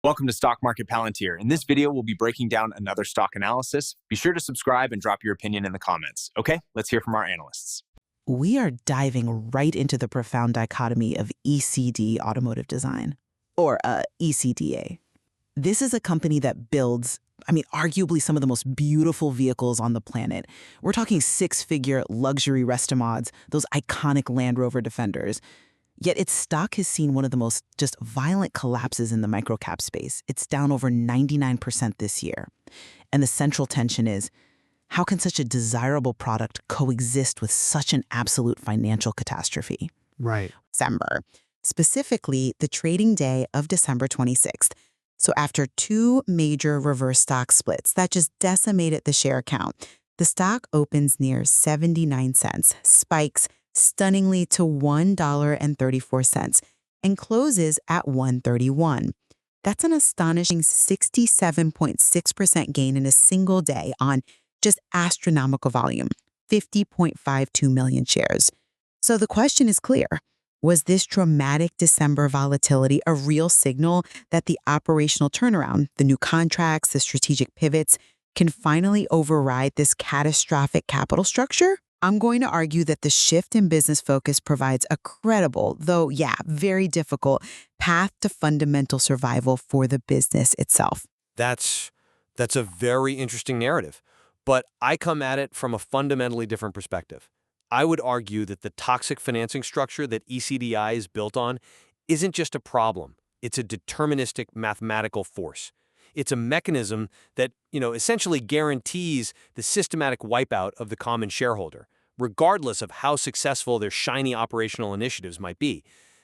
Welcome to Stock Market Palantir. In this video, we'll be breaking down another stock analysis. Be sure to subscribe and drop your opinion in the comments. Okay, let's hear from our analysts. We are diving right into the profound dichotomy of ECD automotive design, or ECDA. This is a company that builds, arguably some of the most beautiful vehicles on the planet. We're talking six-figure luxury restamods, those iconic Land Rover Defenders. Yet its stock has seen one of the most just violent collapses in the microcap space. It's down over 99% this year. And the central tension is, how can such a desirable product coexist with such an absolute financial catastrophe? Right. December, specifically the trading day of December 26th. So after two major reverse stock splits that just decimated the share count, the stock opens near 79 cents, spikes stunningly to $1.34, and closes at $1.31. That's an astonishing 67.6% gain in a single day on just astronomical volume, 50.52 million shares. So the question is clear. Was this dramatic December volatility a real signal that the operational turnaround, the new contracts, the strategic pivots, can finally override this catastrophic capital structure? I'm going to argue that the shift in business focus provides a credible, though, very difficult, path to fundamental survival for the business itself. That's a very interesting narrative, but I come at it from a fundamentally different perspective. I would argue that the toxic financing structure that ECDI is built on isn't just a problem. It's a deterministic mathematical force. It's a mechanism that, essentially guarantees the systematic wipeout of the common shareholder, regardless of how successful their shiny operational initiatives might be.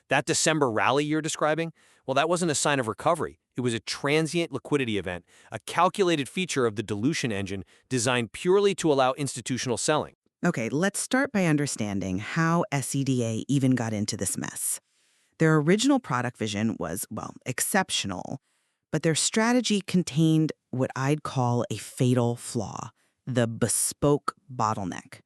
That December rally you're describing, well, that wasn't a sign of recovery. It was a transient liquidity event, a calculated feature of the dilution engine designed purely to allow institutional selling. Okay, let's start by understanding how ECDA even got into this mess. Their original product vision was, exceptional, but their strategy contained what I'd call a fatal flaw, the bespoke bottleneck.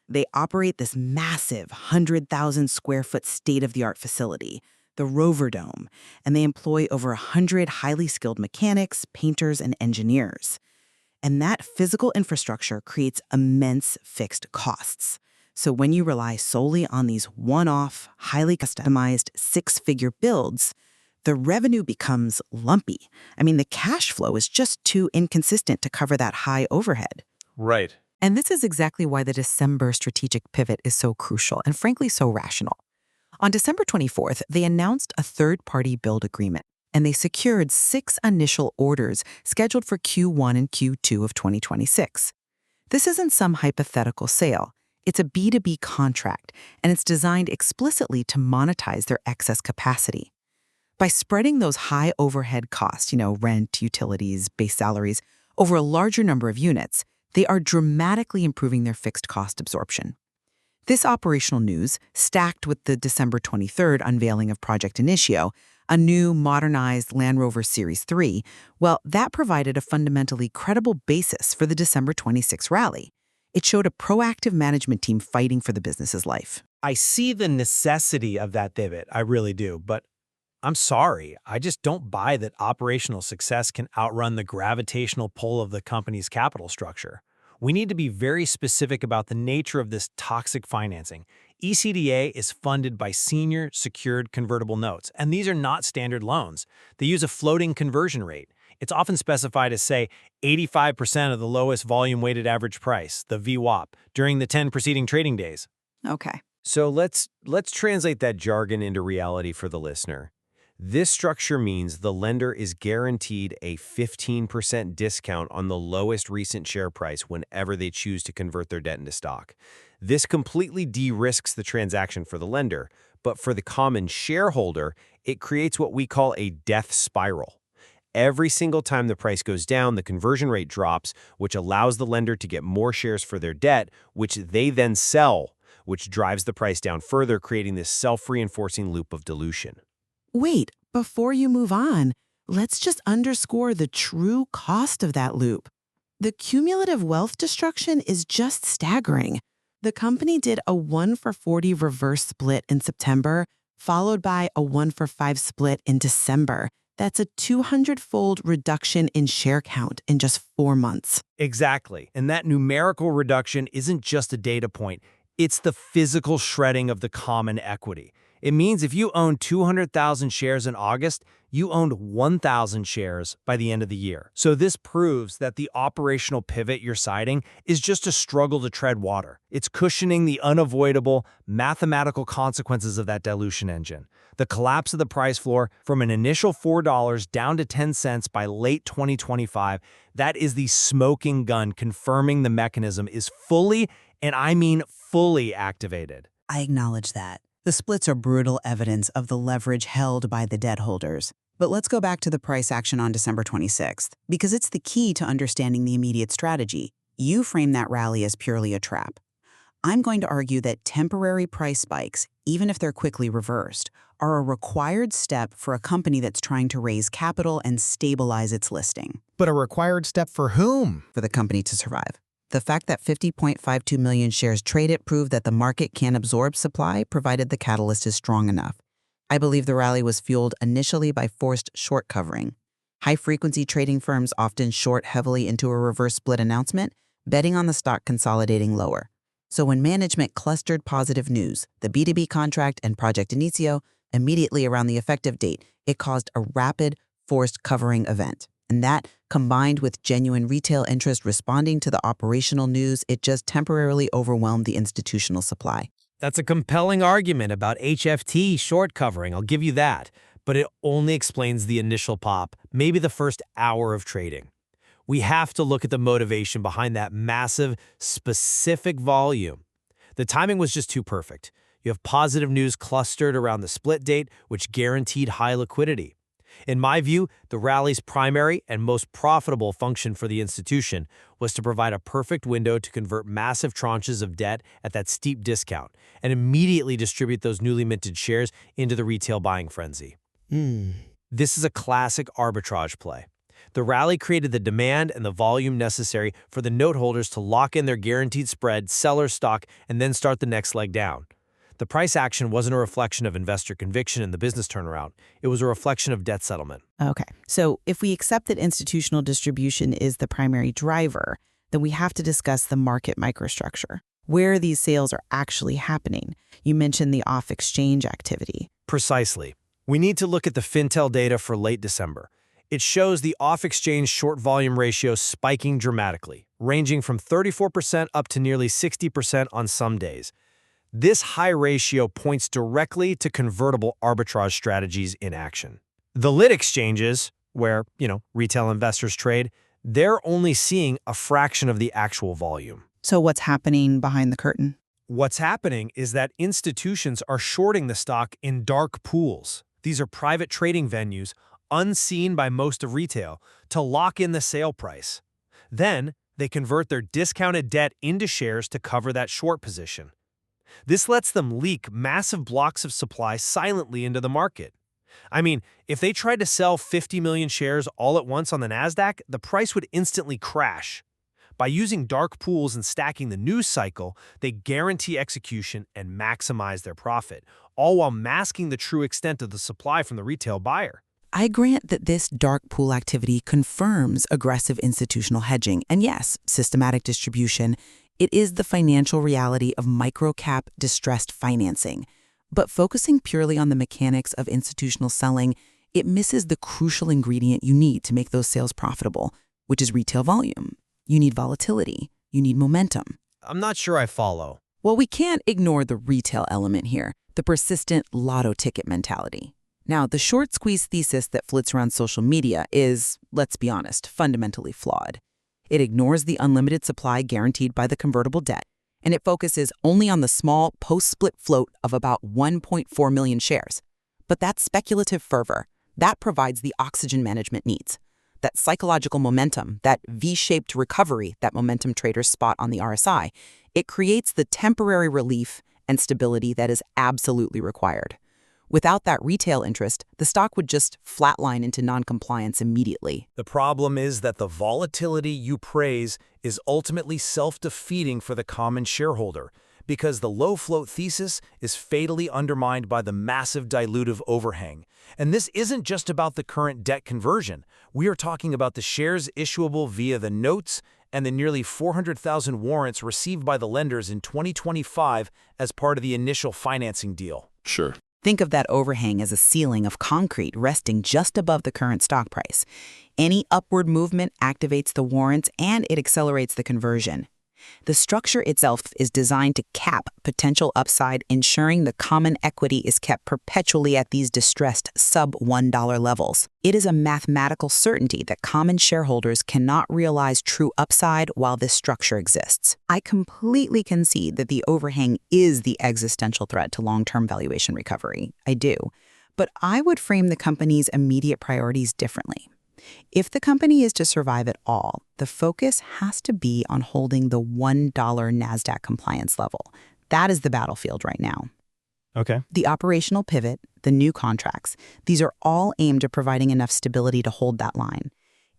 They operate this massive 100,000 square foot state-of-the-art facility, the Rover Dome, and they employ over 100 highly skilled mechanics, painters, and engineers. And that physical infrastructure creates immense fixed costs. So when you rely solely on these one-off, highly customized six-figure builds, the revenue becomes lumpy. The cash flow is just too inconsistent to cover that high overhead. Right. And this is exactly why the December strategic pivot is so crucial and frankly so rational. On December 24th, they announced a third-party build agreement, and they secured 6 initial orders scheduled for Q1 and Q2 of 2026. This isn't some hypothetical sale. It's a B2B contract, and it's designed explicitly to monetize their excess capacity. By spreading those high overhead costs, rent, utilities, base salaries, over a larger number of units, they are dramatically improving their fixed cost absorption. This operational news, stacked with the December 23rd unveiling of Project Initio, a new modernized Land Rover Series 3, that provided a fundamentally credible basis for the December 26 rally. It showed a proactive management team fighting for the business's life. I see the necessity of that pivot, I really do, but I'm sorry, I just don't buy that operational success can outrun the gravitational pull of the company's capital structure. We need to be very specific about the nature of this toxic financing. ECDA is funded by senior secured convertible notes, and these are not standard loans. They use a floating conversion rate. It's often specified as, say, 85% of the lowest volume weighted average price, the VWAP, during the 10 preceding trading days. Okay. So let's translate that jargon into reality for the listener. This structure means the lender is guaranteed a 15% discount on the lowest recent share price whenever they choose to convert their debt into stock. This completely de-risks the transaction for the lender, but for the common shareholder, it creates what we call a death spiral. Every single time the price goes down, the conversion rate drops, which allows the lender to get more shares for their debt, which they then sell, which drives the price down further, creating this self-reinforcing loop of dilution. Wait, before you move on, let's just underscore the true cost of that loop. The cumulative wealth destruction is just staggering. The company did a 1-for-40 reverse split in September, followed by a 1-for-5 split in December, That's a 200-fold reduction in share count in just 4 months. Exactly. And that numerical reduction isn't just a data point. It's the physical shredding of the common equity. It means if you own 200,000 shares in August, you owned 1,000 shares by the end of the year. So this proves that the operational pivot you're citing is just a struggle to tread water. It's cushioning the unavoidable mathematical consequences of that dilution engine. The collapse of the price floor from an initial $4 down to 10 cents by late 2025, that is the smoking gun confirming the mechanism is fully, and I mean fully, activated. I acknowledge that. The splits are brutal evidence of the leverage held by the debt holders. But let's go back to the price action on December 26th, because it's the key to understanding the immediate strategy. You frame that rally as purely a trap. I'm going to argue that temporary price spikes, even if they're quickly reversed, are a required step for a company that's trying to raise capital and stabilize its listing. But a required step for whom? For the company to survive. The fact that 50.52 million shares traded proved that the market can absorb supply provided the catalyst is strong enough. I believe the rally was fueled initially by forced short covering. High-frequency trading firms often short heavily into a reverse split announcement, betting on the stock consolidating lower. So when management clustered positive news, the B2B contract and Project Inicio, immediately around the effective date, it caused a rapid, forced covering event. And that, combined with genuine retail interest responding to the operational news, it just temporarily overwhelmed the institutional supply. That's a compelling argument about HFT short covering, I'll give you that. But it only explains the initial pop, maybe the first hour of trading. We have to look at the motivation behind that massive, specific volume. The timing was just too perfect. You have positive news clustered around the split date, which guaranteed high liquidity. In my view, the rally's primary and most profitable function for the institution was to provide a perfect window to convert massive tranches of debt at that steep discount and immediately distribute those newly minted shares into the retail buying frenzy. This is a classic arbitrage play. The rally created the demand and the volume necessary for the note holders to lock in their guaranteed spread, sell their stock, and then start the next leg down. The price action wasn't a reflection of investor conviction in the business turnaround. It was a reflection of debt settlement. Okay, so if we accept that institutional distribution is the primary driver, then we have to discuss the market microstructure, where these sales are actually happening. You mentioned the off-exchange activity. Precisely. We need to look at the Fintel data for late December. It shows the off-exchange short volume ratio spiking dramatically, ranging from 34% up to nearly 60% on some days. This high ratio points directly to convertible arbitrage strategies in action. The lit exchanges, where, retail investors trade, they're only seeing a fraction of the actual volume. So what's happening behind the curtain? What's happening is that institutions are shorting the stock in dark pools. These are private trading venues, unseen by most of retail, to lock in the sale price. Then, they convert their discounted debt into shares to cover that short position. This lets them leak massive blocks of supply silently into the market. I mean, if they tried to sell 50 million shares all at once on the NASDAQ, the price would instantly crash. By using dark pools and stacking the news cycle, they guarantee execution and maximize their profit, all while masking the true extent of the supply from the retail buyer. I grant that this dark pool activity confirms aggressive institutional hedging, and yes, systematic distribution. It is the financial reality of micro-cap distressed financing. But focusing purely on the mechanics of institutional selling, it misses the crucial ingredient you need to make those sales profitable, which is retail volume. You need volatility. You need momentum. I'm not sure I follow. Well, we can't ignore the retail element here, the persistent lotto ticket mentality. Now, the short squeeze thesis that flits around social media is, let's be honest, fundamentally flawed. It ignores the unlimited supply guaranteed by the convertible debt, and it focuses only on the small post-split float of about 1.4 million shares. But that speculative fervor, that provides the oxygen management needs. That psychological momentum, that V-shaped recovery that momentum traders spot on the RSI, it creates the temporary relief and stability that is absolutely required. Without that retail interest, the stock would just flatline into non-compliance immediately. The problem is that the volatility you praise is ultimately self-defeating for the common shareholder, because the low float thesis is fatally undermined by the massive dilutive overhang. And this isn't just about the current debt conversion. We are talking about the shares issuable via the notes and the nearly 400,000 warrants received by the lenders in 2025 as part of the initial financing deal. Sure. Think of that overhang as a ceiling of concrete resting just above the current stock price. Any upward movement activates the warrants and it accelerates the conversion. The structure itself is designed to cap potential upside, ensuring the common equity is kept perpetually at these distressed sub-$1 levels. It is a mathematical certainty that common shareholders cannot realize true upside while this structure exists. I completely concede that the overhang is the existential threat to long-term valuation recovery. I do. But I would frame the company's immediate priorities differently. If the company is to survive at all, the focus has to be on holding the $1 NASDAQ compliance level. That is the battlefield right now. Okay. The operational pivot, the new contracts, these are all aimed at providing enough stability to hold that line.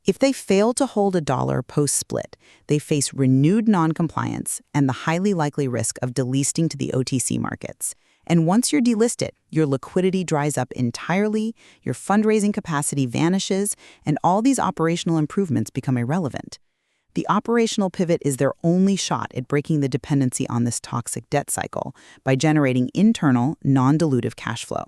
If they fail to hold $1 post-split, they face renewed non-compliance and the highly likely risk of delisting to the OTC markets. And once you're delisted, your liquidity dries up entirely, your fundraising capacity vanishes, and all these operational improvements become irrelevant. The operational pivot is their only shot at breaking the dependency on this toxic debt cycle by generating internal, non-dilutive cash flow.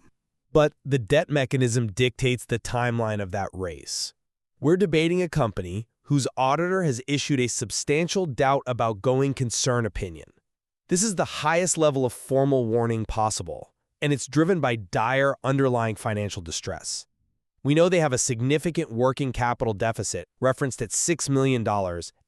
But the debt mechanism dictates the timeline of that race. We're debating a company whose auditor has issued a substantial doubt about going concern opinion. This is the highest level of formal warning possible, and it's driven by dire underlying financial distress. We know they have a significant working capital deficit, referenced at $6 million,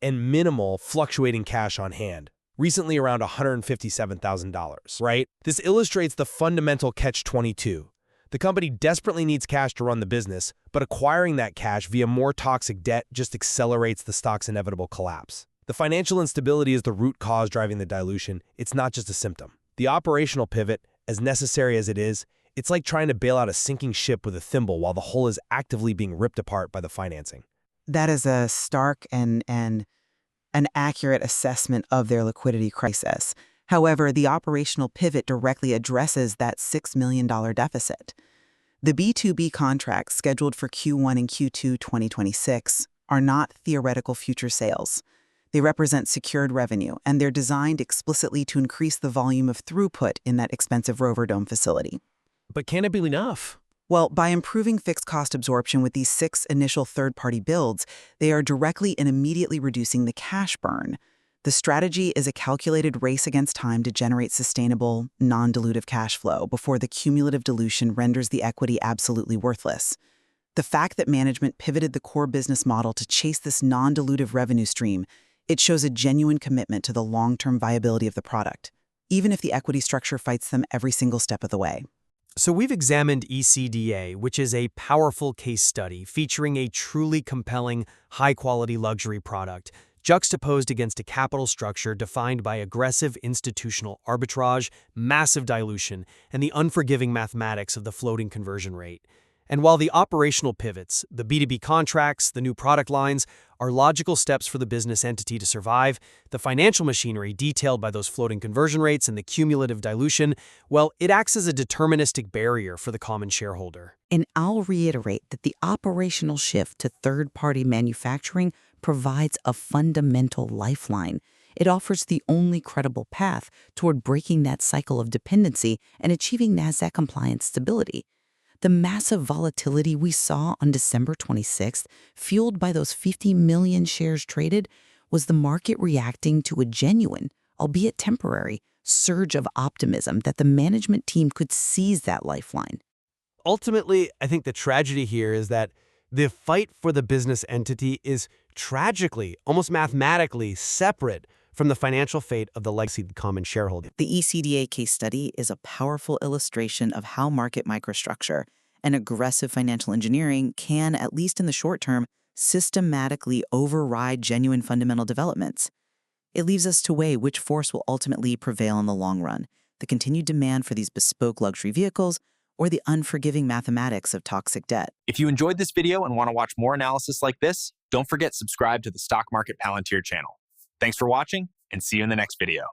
and minimal fluctuating cash on hand, recently around $157,000, right? This illustrates the fundamental catch-22. The company desperately needs cash to run the business, but acquiring that cash via more toxic debt just accelerates the stock's inevitable collapse. The financial instability is the root cause driving the dilution. It's not just a symptom. The operational pivot, as necessary as it is, it's like trying to bail out a sinking ship with a thimble while the hull is actively being ripped apart by the financing. That is a stark and an accurate assessment of their liquidity crisis. However, the operational pivot directly addresses that $6 million deficit. The B2B contracts scheduled for Q1 and Q2 2026 are not theoretical future sales. They represent secured revenue, and they're designed explicitly to increase the volume of throughput in that expensive Rover Dome facility. But can it be enough? Well, by improving fixed cost absorption with these 6 initial third-party builds, they are directly and immediately reducing the cash burn. The strategy is a calculated race against time to generate sustainable, non-dilutive cash flow before the cumulative dilution renders the equity absolutely worthless. The fact that management pivoted the core business model to chase this non-dilutive revenue stream, it shows a genuine commitment to the long-term viability of the product, even if the equity structure fights them every single step of the way. So we've examined ECDA, which is a powerful case study featuring a truly compelling, high-quality luxury product, juxtaposed against a capital structure defined by aggressive institutional arbitrage, massive dilution, and the unforgiving mathematics of the floating conversion rate. And while the operational pivots, the B2B contracts, the new product lines, are logical steps for the business entity to survive, the financial machinery detailed by those floating conversion rates and the cumulative dilution, well, it acts as a deterministic barrier for the common shareholder. And I'll reiterate that the operational shift to third-party manufacturing provides a fundamental lifeline. It offers the only credible path toward breaking that cycle of dependency and achieving NASDAQ compliance stability. The massive volatility we saw on December 26th, fueled by those 50 million shares traded, was the market reacting to a genuine, albeit temporary, surge of optimism that the management team could seize that lifeline. Ultimately, I think the tragedy here is that the fight for the business entity is tragically, almost mathematically, separate from the financial fate of the legacy common shareholder. The ECDA case study is a powerful illustration of how market microstructure and aggressive financial engineering can, at least in the short term, systematically override genuine fundamental developments. It leaves us to weigh which force will ultimately prevail in the long run, the continued demand for these bespoke luxury vehicles or the unforgiving mathematics of toxic debt. If you enjoyed this video and want to watch more analysis like this, don't forget to subscribe to the Stock Market Palantir channel. Thanks for watching, and see you in the next video.